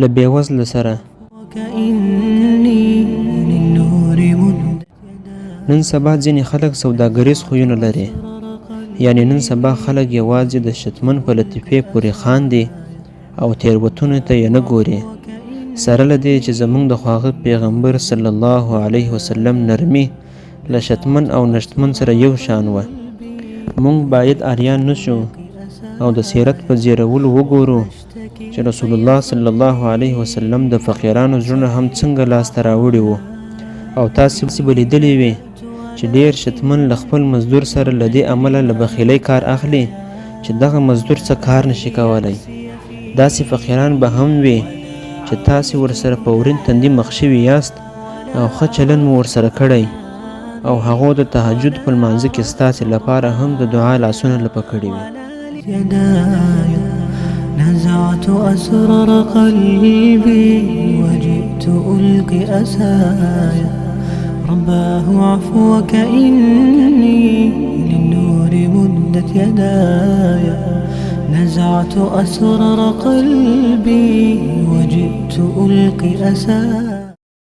له بېوزله سره. نن سبا ځینې خلک سوداګریز خویونه لري، یعنی نن سبا خلک یوازې د شتمن په لطیفې پورې خاندي او تیروتنو ته یې نه ګوري، سره له دې چې زموږ د خواږه پیغمبر صلی الله علیه وسلم نرمي له شتمن او نشتمن سره یو شان وه. موږ باید اریان نشو او د سیرت په زیرولو وګورو چې رسول الله صلی الله علیه وسلم د فقیرانو زړونه هم څنګه لاسته راوړي وو. او تاسې به لیدلی وي چې ډېر شتمن له خپل مزدور سره له دې امله له بخیلۍ کار اخلي چې دغه مزدور څه کار نشي کولی. داسې فقیران به هم وي چې تاسې ورسره په ورین تندي مخ شوي یاست او ښه چلند مو ورسره کړی او هغو د تهجد په لمانځه کې ستاسې لپاره هم د دعا لاسونه لپه کړي وي. نزعت أسرار قلبي وجئت ألقي أسايا رباه عفوك إني للنور مدت يدايا نزعت أسرار قلبي وجئت ألقي أسايا.